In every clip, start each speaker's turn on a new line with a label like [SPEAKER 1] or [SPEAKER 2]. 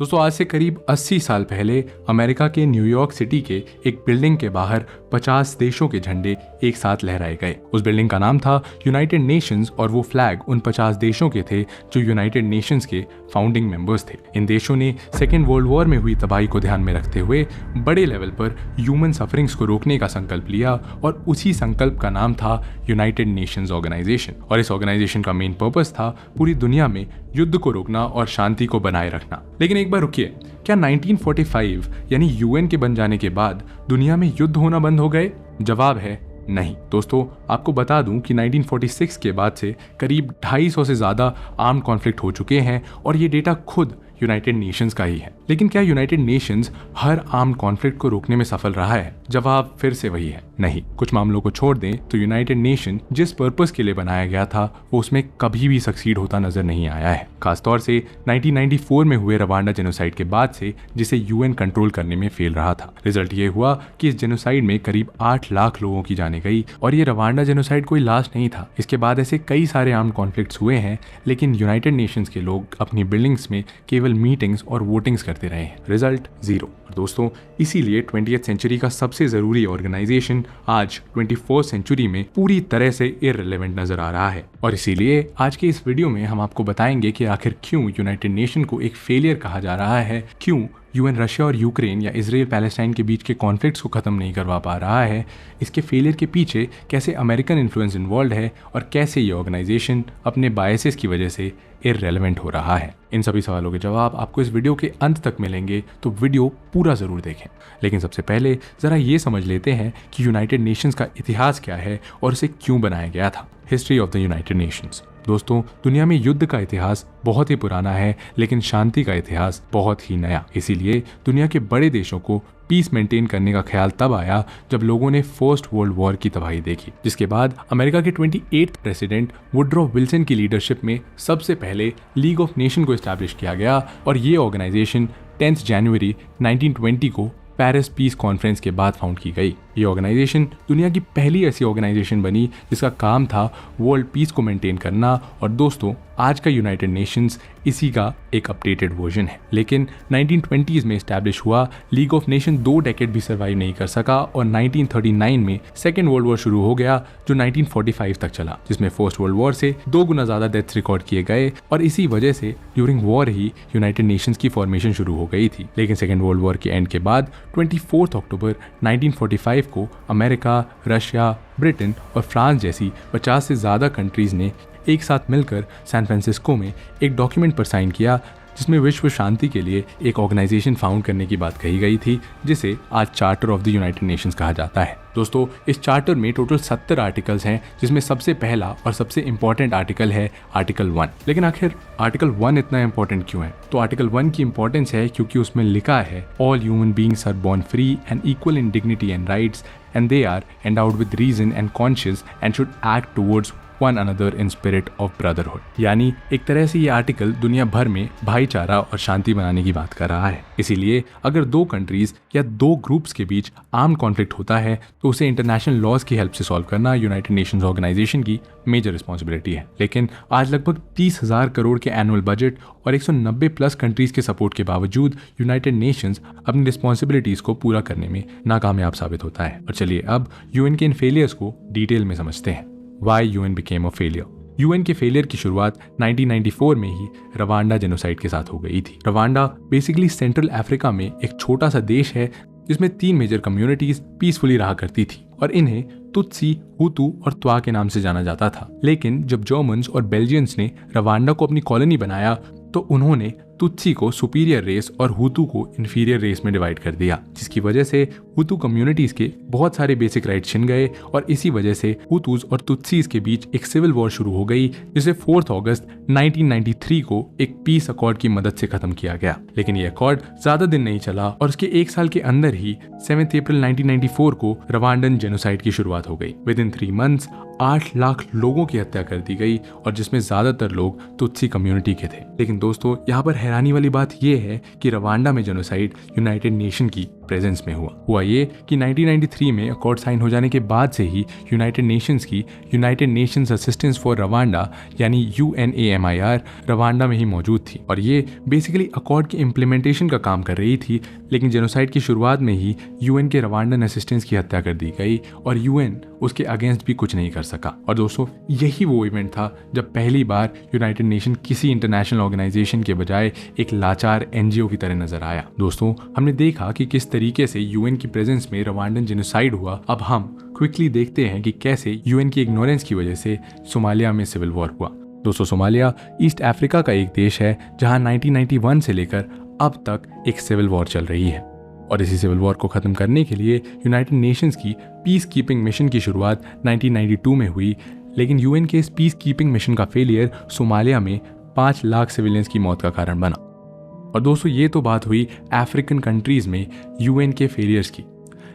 [SPEAKER 1] दोस्तों आज से करीब 80 साल पहले अमेरिका के न्यूयॉर्क सिटी के एक बिल्डिंग के बाहर 50 देशों के झंडे एक साथ लहराए गए। उस बिल्डिंग का नाम था यूनाइटेड नेशंस और वो फ्लैग उन 50 देशों के थे जो यूनाइटेड नेशंस के फाउंडिंग मेंबर्स थे। इन देशों ने सेकेंड वर्ल्ड वॉर में हुई तबाही को ध्यान में रखते हुए बड़े लेवल पर ह्यूमन सफरिंग्स को रोकने का संकल्प लिया और उसी संकल्प का नाम था यूनाइटेड नेशंस ऑर्गेनाइजेशन। और इस ऑर्गेनाइजेशन का मेन पर्पस था पूरी दुनिया में युद्ध को रोकना और शांति को बनाए रखना। लेकिन एक बार रुकिए, क्या 1945 यानी यूएन के बन जाने के बाद दुनिया में युद्ध होना बंद हो गए? जवाब है नहीं। दोस्तों आपको बता दूं कि 1946 के बाद से करीब 250 से ज्यादा आर्म्ड कॉन्फ्लिक्ट हो चुके हैं और ये डेटा खुद यूनाइटेड नेशंस का ही है। लेकिन क्या यूनाइटेड नेशंस हर आर्म्ड कॉन्फ्लिक्ट को रोकने में सफल रहा है? जवाब फिर से वही है, नहीं। कुछ मामलों को छोड़ दें तो यूनाइटेड नेशन जिस पर्पस के लिए बनाया गया था वो उसमें कभी भी सक्सीड होता नजर नहीं आया है। खासतौर से 1994 में हुए रवांडा जेनोसाइड के बाद से, जिसे यूएन कंट्रोल करने में फेल रहा था। रिजल्ट ये हुआ कि इस जेनोसाइड में करीब 8 लाख लोगों की जाने गई और ये रवांडा जेनोसाइड कोई लास्ट नहीं था। इसके बाद ऐसे कई सारे आर्म्ड कॉन्फ्लिक्ट्स हुए हैं, लेकिन यूनाइटेड नेशंस के लोग अपनी बिल्डिंग्स में केवल मीटिंग्स और वोटिंग्स करते रहे हैं। Result zero. और दोस्तों इसीलिए 20th सेंचुरी का सबसे जरूरी ऑर्गेनाइजेशन आज 21st सेंचुरी में पूरी तरह से इररिलेवेंट नजर आ रहा है। और इसीलिए आज के इस वीडियो में हम आपको बताएंगे कि आखिर क्यों यूनाइटेड नेशन को एक फेलियर कहा जा रहा है, क्यों यूएन रशिया और यूक्रेन या इजराइल पैलेस्टाइन के बीच के कॉन्फ्लिक्ट्स को खत्म नहीं करवा पा रहा है, इसके फेलियर के पीछे कैसे अमेरिकन इन्फ्लुएंस इन्वॉल्व है और कैसे ये ऑर्गेनाइजेशन अपने बायसेस की वजह से इररिलेवेंट हो रहा है। इन सभी सवालों के जवाब आपको इस वीडियो के अंत तक मिलेंगे, तो वीडियो पूरा जरूर देखें। लेकिन सबसे पहले जरा ये समझ लेते हैं कि यूनाइटेड नेशंस का इतिहास क्या है और इसे क्यों बनाया गया था। History of the United Nations. दोस्तों दुनिया में युद्ध का इतिहास बहुत ही पुराना है, लेकिन शांति का इतिहास बहुत ही नया। इसीलिए दुनिया के बड़े देशों को पीस मेंटेन करने का ख्याल तब आया जब लोगों ने फर्स्ट वर्ल्ड वॉर की तबाही देखी, जिसके बाद अमेरिका के 28th प्रेसिडेंट वुड्रो विल्सन की लीडरशिप में सबसे पहले लीग ऑफ नेशन को एस्टैब्लिश किया गया और ये ऑर्गेनाइजेशन 10 जनवरी 1920 को पेरिस पीस कॉन्फ्रेंस के बाद फाउंड की गई। ये ऑर्गेनाइजेशन दुनिया की पहली ऐसी ऑर्गेनाइजेशन बनी जिसका काम था वर्ल्ड पीस को मेंटेन करना। और दोस्तों आज का यूनाइटेड नेशंस इसी का एक अपडेटेड वर्जन है। लेकिन 1920s में एस्टैब्लिश हुआ लीग ऑफ नेशन 2 डेकेड भी सर्वाइव नहीं कर सका और 1939 में सेकेंड वर्ल्ड वॉर शुरू हो गया जो 1945 तक चला, जिसमें फर्स्ट वर्ल्ड वॉर से 2 गुना ज्यादा डेथ्स रिकॉर्ड किए गए और इसी वजह से ड्यूरिंग वॉर ही यूनाइटेड नेशंस की फॉर्मेशन शुरू हो गई थी। लेकिन सेकेंड वर्ल्ड वॉर के एंड के बाद 24 अक्टूबर 1945 को अमेरिका, रशिया, ब्रिटेन और फ्रांस जैसी 50 से ज्यादा कंट्रीज ने एक साथ मिलकर सैन फ्रांसिस्को में एक डॉक्यूमेंट पर साइन किया जिसमें विश्व शांति के लिए एक ऑर्गेनाइजेशन फाउंड करने की बात कही गई थी, जिसे आज charter of the United Nations कहा जाता है। दोस्तों इस चार्टर में टोटल 70 आर्टिकल्स हैं, जिसमें सबसे पहला और सबसे इंपॉर्टेंट आर्टिकल है आर्टिकल 1। लेकिन आखिर आर्टिकल 1 इतना इंपॉर्टेंट क्यों है? तो आर्टिकल 1 की इंपॉर्टेंस है क्योंकि उसमें लिखा है all human beings are born free and equal in dignity and rights and they are endowed with reason and conscious and should act towards one another in spirit of brotherhood. यानी एक तरह से ये आर्टिकल दुनिया भर में भाईचारा और शांति बनाने की बात कर रहा है। इसीलिए अगर 2 कंट्रीज या 2 ग्रुप्स के बीच आर्म्ड कॉन्फ्लिक्ट होता है तो उसे इंटरनेशनल लॉज की हेल्प से सॉल्व करना यूनाइटेड नेशंस ऑर्गेनाइजेशन की मेजर रिस्पॉन्सिबिलिटी है। लेकिन आज लगभग 30,000 करोड़ के एनुअल बजट और 190 प्लस कंट्रीज के सपोर्ट के बावजूद यूनाइटेड नेशंस अपनी रिस्पॉन्सिबिलिटीज को पूरा करने में नाकामयाब साबित होता है। और चलिए अब यूएन के इन फेलियर्स को डिटेल में समझते हैं। Why UN became a failure? UN के फेलियर की शुरुआत 1994 में ही रवांडा जेनोसाइड के साथ हो गई थी। रवांडा बेसिकली सेंट्रल अफ्रीका में एक छोटा सा देश है जिसमें 3 मेजर कम्युनिटीज पीसफुली रहा करती थी और इन्हें तुत्सी, हुतू और त्वा के नाम से जाना जाता था। लेकिन जब जर्मन्स और बेल्जियंस ने रवांडा को अपनी कॉलोनी बनाया तो उन्होंने तुत्सी को सुपीरियर रेस और हुतू को इन्फीरियर रेस में डिवाइड कर दिया, जिसकी वजह से हुतू कम्युनिटीज के बहुत सारे बेसिक राइट्स छिन गए और इसी वजह से हुतूज और तुत्सीज के बीच एक सिविल वॉर शुरू हो गई, जिसे 4 अगस्त 1993 को एक पीस अकॉर्ड की मदद से खत्म किया गया। लेकिन ये अकॉर्ड ज्यादा दिन नहीं चला और उसके 1 साल के अंदर ही 7 अप्रैल 1994 को रवांडन जेनोसाइड की शुरुआत हो गई। विद इन 3 मंथ्स 8 लाख लोगों की हत्या कर दी गई और जिसमें ज्यादातर लोग तुत्सी कम्युनिटी के थे। लेकिन दोस्तों यहाँ पर हैरानी वाली बात यह है कि रवांडा में जेनोसाइड यूनाइटेड नेशन की प्रेजेंस में हुआ ये कि 1993 में अकॉर्ड साइन हो जाने के बाद से ही यूनाइटेड नेशंस की United Nations assistance for Rwanda यानी UNAMIR रवांडा में ही मौजूद थी और ये बेसिकली अकॉर्ड के इम्प्लीमेंटेशन का काम कर रही थी। लेकिन जेनोसाइड की शुरुआत में ही UN के रवांडन असिस्टेंस की हत्या कर दी गई और UN उसके अगेंस्ट भी कुछ नहीं कर सका। और दोस्तों यही वो इवेंट था जब पहली बार यूनाइटेड नेशन किसी इंटरनेशनल ऑर्गेनाइजेशन के बजाय एक लाचार NGO की तरह नजर आया। दोस्तों हमने देखा कि किस तरीके से UN की प्रेजेंस में रवांडन जेनोसाइड हुआ। अब हम क्विकली देखते हैं कि कैसे UN की इग्नोरेंस की वजह से सोमालिया में सिविल वॉर हुआ। दोस्तों सोमालिया ईस्ट अफ्रीका का एक देश है जहां 1991 से लेकर अब तक एक सिविल वॉर चल रही है और इसी सिविल वॉर को खत्म करने के लिए यूनाइटेड नेशंस की पीस कीपिंग मिशन की शुरुआत 1992 में हुई। लेकिन UN के इस पीस कीपिंग मिशन का फेलियर सोमालिया में 5 लाख सिविलियंस की मौत का कारण बना। और दोस्तों ये तो बात हुई अफ्रीकन कंट्रीज में UN के फेलियर्स की,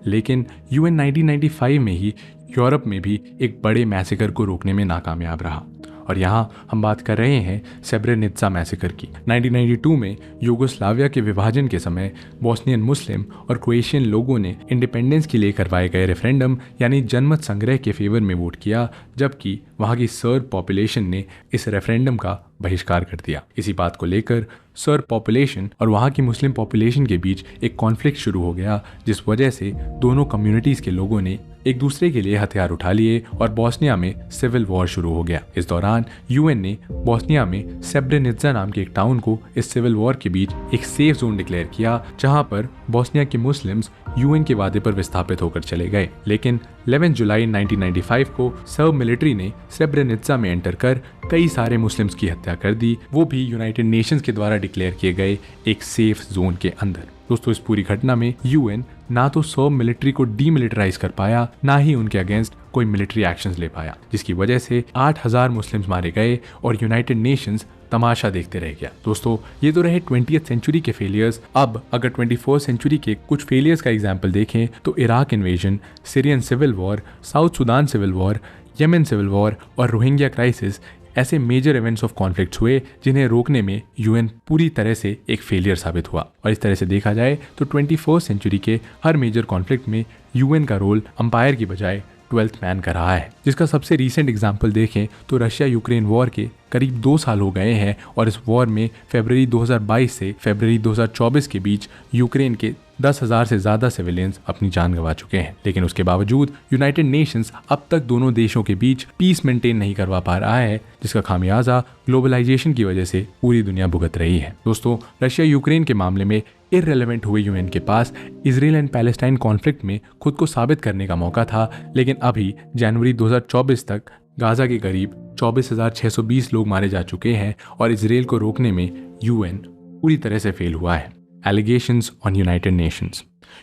[SPEAKER 1] लेकिन UN 1995 में ही यूरोप में भी एक बड़े मैसेकर को रोकने में नाकामयाब रहा। और यहाँ हम बात कर रहे हैं सेब्रेनित्सा मैसेकर की। 1992 में यूगोस्लाविया के विभाजन के समय बोस्नियन मुस्लिम और क्रोएशियन लोगों ने इंडिपेंडेंस के लिए करवाए गए रेफरेंडम यानी जनमत संग्रह के फेवर में वोट किया, जबकि वहाँ की सर्ब पॉपुलेशन ने इस रेफरेंडम का बहिष्कार कर दिया। इसी बात को लेकर सर्ब पॉपुलेशन और वहाँ की मुस्लिम पॉपुलेशन के बीच एक कॉन्फ्लिक्ट शुरू हो गया, जिस वजह से दोनों कम्युनिटीज़ के लोगों ने एक दूसरे के लिए हथियार उठा लिए और बोस्निया में सिविल वॉर शुरू हो गया। इस दौरान UN ने बोस्निया में सेब्रेनित्सा नाम के एक टाउन को इस सिविल वॉर के बीच एक सेफ जोन डिक्लेयर किया, जहां पर बोस्निया के मुस्लिम्स UN के वादे पर विस्थापित होकर चले गए। लेकिन 11 जुलाई 1995 को सर्ब मिलिट्री ने सेब्रेनित्सा में एंटर कर कई सारे मुस्लिम्स की हत्या कर दी, वो भी यूनाइटेड नेशंस के द्वारा डिक्लेयर किए गए एक सेफ जोन के अंदर। दोस्तों इस पूरी घटना में UN ना तो सर्ब मिलिट्री को डीमिलिटराइज कर पाया, ना ही उनके अगेंस्ट कोई मिलिट्री एक्शंस ले पाया, जिसकी वजह से 8000 मुस्लिम्स मारे गए और यूनाइटेड नेशंस तमाशा देखते रह गया। दोस्तों ये तो रहे 20th सेंचुरी के फेलियर्स। अब अगर 21st सेंचुरी के कुछ फेलियर्स का एग्जाम्पल देखें तो Iraq invasion, Syrian civil war, South Sudan civil war, Yemen civil war और रोहिंग्या क्राइसिस ऐसे मेजर इवेंट्स ऑफ कॉन्फ्लिक्ट्स हुए जिन्हें रोकने में UN पूरी तरह से एक फेलियर साबित हुआ। और इस तरह से देखा जाए तो 21st सेंचुरी के हर मेजर कॉन्फ्लिक्ट में UN का रोल अंपायर की बजाय 12th मैन का रहा है। जिसका सबसे रीसेंट एग्जाम्पल देखें तो रशिया यूक्रेन वॉर के करीब 2 साल हो गए हैं और इस वॉर में फरवरी 2022 से फरवरी 2024 के बीच यूक्रेन के 10,000 से ज़्यादा सिविलियंस अपनी जान गंवा चुके हैं। लेकिन उसके बावजूद यूनाइटेड नेशंस अब तक दोनों देशों के बीच पीस मेंटेन नहीं करवा पा रहा है, जिसका खामियाजा ग्लोबलाइजेशन की वजह से पूरी दुनिया भुगत रही है। दोस्तों रशिया यूक्रेन के मामले में इररिलेवेंट हुए UN के पास इजराइल एंड पैलेस्टाइन कॉन्फ्लिक्ट में खुद को साबित करने का मौका था, लेकिन अभी जनवरी 2024 तक गाजा के करीब 24,620 लोग मारे जा चुके हैं और इजराइल को रोकने में UN पूरी तरह से फेल हुआ है। Allegations on United Nations.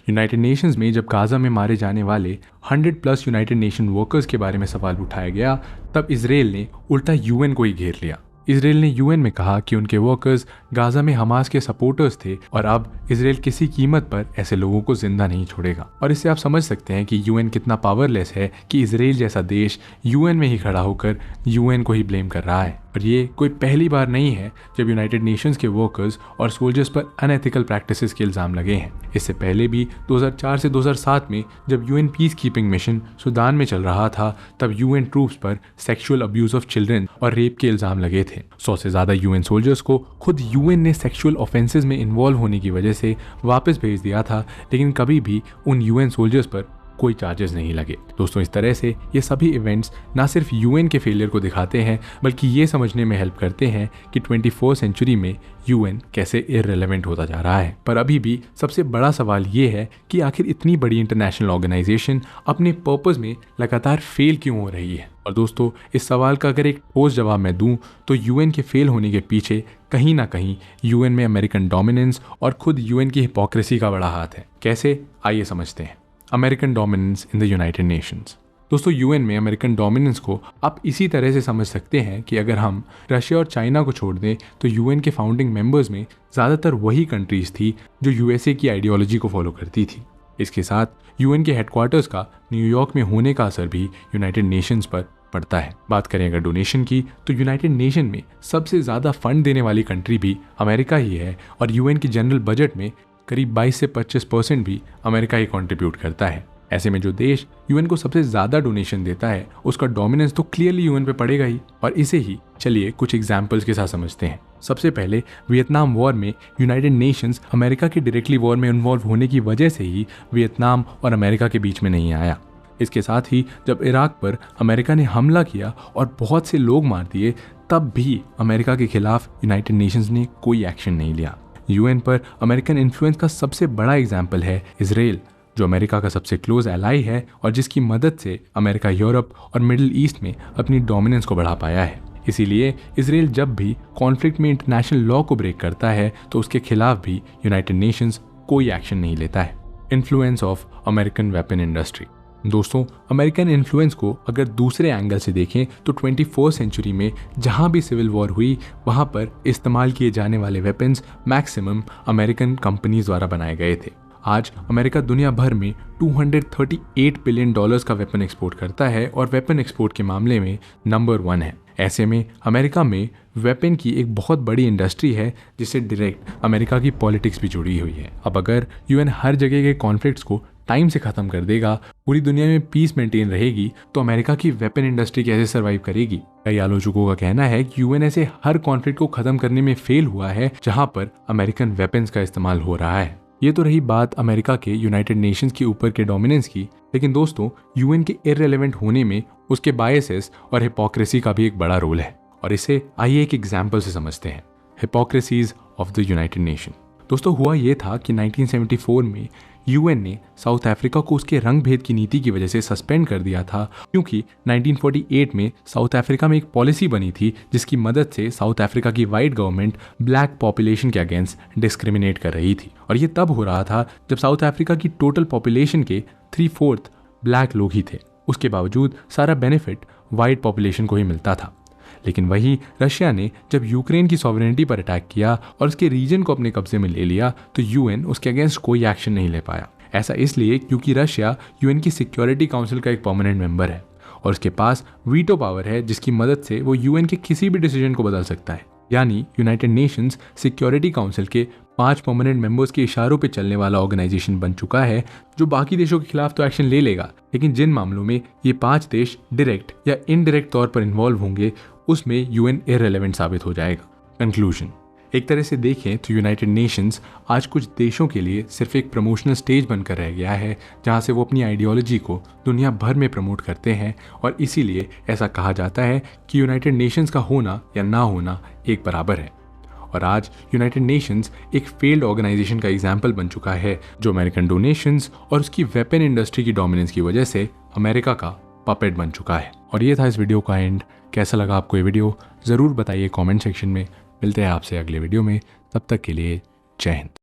[SPEAKER 1] United Nations में जब गाजा में मारे जाने वाले 100+ यूनाइटेड नेशन वर्कर्स के बारे में सवाल उठाया गया, तब इजराइल ने उल्टा UN को ही घेर लिया। इजराइल ने UN में कहा कि उनके वर्कर्स गाजा में हमास के सपोर्टर्स थे और अब इजराइल किसी कीमत पर ऐसे लोगों को जिंदा नहीं छोड़ेगा। और इससे आप समझ सकते हैं कि UN कितना पावरलेस है कि इजराइल जैसा देश UN में ही खड़ा होकर UN को ही ब्लेम कर रहा है। और ये कोई पहली बार नहीं है जब यूनाइटेड नेशंस के वर्कर्स और सोल्जर्स पर अनएथिकल प्रैक्टिसेस के इल्ज़ाम लगे हैं। इससे पहले भी 2004 से 2007 में जब UN peace keeping mission Sudan में चल रहा था, तब UN ट्रूप्स पर सेक्सुअल अब्यूज ऑफ चिल्ड्रन और रेप के इल्ज़ाम लगे थे। 100 से ज़्यादा UN सोल्जर्स को खुद UN ने सेक्सुअल ऑफेंसेस में इन्वॉल्व होने की वजह से वापस भेज दिया था, लेकिन कभी भी उन UN सोल्जर्स पर कोई चार्जेस नहीं लगे। दोस्तों इस तरह से ये सभी इवेंट्स ना सिर्फ UN के फेलियर को दिखाते हैं, बल्कि ये समझने में हेल्प करते हैं कि 21st सेंचुरी में UN कैसे इररिलेवेंट होता जा रहा है। पर अभी भी सबसे बड़ा सवाल ये है कि आखिर इतनी बड़ी इंटरनेशनल ऑर्गेनाइजेशन अपने पर्पस में लगातार फेल क्यों हो रही है। और दोस्तों इस सवाल का अगर एक ठोस जवाब मैं दूं तो UN के फेल होने के पीछे कहीं ना कहीं UN में अमेरिकन डोमिनेंस और खुद UN की हिपोक्रेसी का बड़ा हाथ है। कैसे, आइए समझते हैं। American dominance in the United Nations. दोस्तों UN में अमेरिकन डोमिनेंस को आप इसी तरह से समझ सकते हैं कि अगर हम रशिया और चाइना को छोड़ दें तो UN के फाउंडिंग मेंबर्स में ज़्यादातर वही कंट्रीज थी जो USA की आइडियोलॉजी को फॉलो करती थी। इसके साथ UN के हेडक्वार्टर्स का न्यूयॉर्क में होने का असर भी यूनाइटेड नेशंस पर पड़ता है। बात करें अगर डोनेशन की तो यूनाइटेड नेशन में सबसे ज़्यादा फंड देने वाली कंट्री भी अमेरिका ही है और UN की जनरल बजट में करीब 22 से 25% भी अमेरिका ही कंट्रीब्यूट करता है। ऐसे में जो देश यूएन को सबसे ज्यादा डोनेशन देता है उसका डोमिनेंस तो क्लियरली यूएन पे पड़ेगा ही। और इसे ही चलिए कुछ एग्जांपल्स के साथ समझते हैं। सबसे पहले वियतनाम वॉर में यूनाइटेड नेशंस अमेरिका के डायरेक्टली वॉर में इन्वॉल्व होने की वजह से ही वियतनाम और अमेरिका के बीच में नहीं आया। इसके साथ ही जब इराक पर अमेरिका ने हमला किया और बहुत से लोग मार दिए, तब भी अमेरिका के खिलाफ यूनाइटेड नेशंस ने कोई एक्शन नहीं लिया। यूएन पर अमेरिकन इन्फ्लुएंस का सबसे बड़ा एग्जाम्पल है इजराइल, जो अमेरिका का सबसे क्लोज एलाई है और जिसकी मदद से अमेरिका यूरोप और मिडिल ईस्ट में अपनी डोमिनेंस को बढ़ा पाया है। इसीलिए इजराइल जब भी कॉन्फ्लिक्ट में इंटरनेशनल लॉ को ब्रेक करता है तो उसके खिलाफ भी यूनाइटेड नेशंस कोई एक्शन नहीं लेता है। Influence of American weapon industry. दोस्तों, अमेरिकन इन्फ्लुएंस को अगर दूसरे एंगल से देखें तो 21st सेंचुरी में जहां भी सिविल वॉर हुई वहां पर इस्तेमाल किए जाने वाले वेपन्स मैक्सिमम अमेरिकन कंपनीज द्वारा बनाए गए थे। आज अमेरिका दुनिया भर में $238 बिलियन का वेपन एक्सपोर्ट करता है और वेपन एक्सपोर्ट के मामले में नंबर 1 है। ऐसे में अमेरिका में वेपन की एक बहुत बड़ी इंडस्ट्री है जिससे डायरेक्ट अमेरिका की पॉलिटिक्स भी जुड़ी हुई है। अब अगर यूएन हर जगह के कॉन्फ्लिक्ट्स को टाइम से खत्म कर देगा, पूरी दुनिया में पीस मेंटेन रहेगी, तो अमेरिका की वेपन इंडस्ट्री कैसे सर्वाइव करेगी? कई आलोचकों का कहना है कि यूएन ऐसे हर कॉन्फ्लिक्ट को खत्म करने में फेल हुआ है जहां पर अमेरिकन वेपन्स का इस्तेमाल हो रहा है। ये तो रही बात अमेरिका के यूनाइटेड नेशंस के ऊपर के डोमिनेंस की, लेकिन दोस्तों यूएन के इररिलेवेंट होने में उसके बायसेस और हिपोक्रेसी का भी एक बड़ा रोल है। और इसे आइए एक एग्जाम्पल से समझते हैं। Hypocrisies of the United nation. दोस्तों, हुआ ये था कि 1974 में यूएन ने साउथ अफ्रीका को उसके रंग भेद की नीति की वजह से सस्पेंड कर दिया था, क्योंकि 1948 में साउथ अफ्रीका में एक पॉलिसी बनी थी जिसकी मदद से साउथ अफ्रीका की वाइट गवर्नमेंट ब्लैक पॉपुलेशन के अगेंस्ट डिस्क्रिमिनेट कर रही थी। और ये तब हो रहा था जब साउथ अफ्रीका की टोटल पॉपुलेशन के 3/4 ब्लैक लोग ही थे। उसके बावजूद सारा बेनिफिट वाइट पॉपुलेशन को ही मिलता था। लेकिन वही रशिया ने जब यूक्रेन की सॉवरेनिटी पर अटैक किया और उसके रीजन को अपने कब्जे में ले लिया, तो यूएन उसके अगेंस्ट कोई एक्शन नहीं ले पाया। ऐसा इसलिए क्योंकि रशिया यूएन की सिक्योरिटी काउंसिल का एक परमानेंट मेंबर है और उसके पास वीटो पावर है जिसकी मदद से वो यूएन के किसी भी डिसीजन को बदल सकता है। यानी यूनाइटेड नेशंस सिक्योरिटी काउंसिल के 5 परमानेंट मेंबर्स के इशारों पे चलने वाला ऑर्गेनाइजेशन बन चुका है, जो बाकी देशों के खिलाफ तो एक्शन ले लेगा, लेकिन जिन मामलों में ये 5 देश डायरेक्ट या इनडायरेक्ट तौर पर इन्वॉल्व होंगे उसमें यूएन इररिलेवेंट साबित हो जाएगा। कंक्लूजन। एक तरह से देखें तो यूनाइटेड नेशंस आज कुछ देशों के लिए सिर्फ एक प्रमोशनल स्टेज बनकर रह गया है, जहां से वो अपनी आइडियोलॉजी को दुनिया भर में प्रमोट करते हैं। और इसीलिए ऐसा कहा जाता है कि यूनाइटेड नेशंस का होना या ना होना एक बराबर है। और आज यूनाइटेड नेशंस एक फेल्ड ऑर्गेनाइजेशन का एग्जाम्पल बन चुका है, जो अमेरिकन डोनेशंस और उसकी वेपन इंडस्ट्री की डोमिनेंस की वजह से अमेरिका का पपेट बन चुका है। और ये था इस वीडियो का एंड। कैसा लगा आपको ये वीडियो ज़रूर बताइए कमेंट सेक्शन में। मिलते हैं आपसे अगले वीडियो में, तब तक के लिए जय हिंद।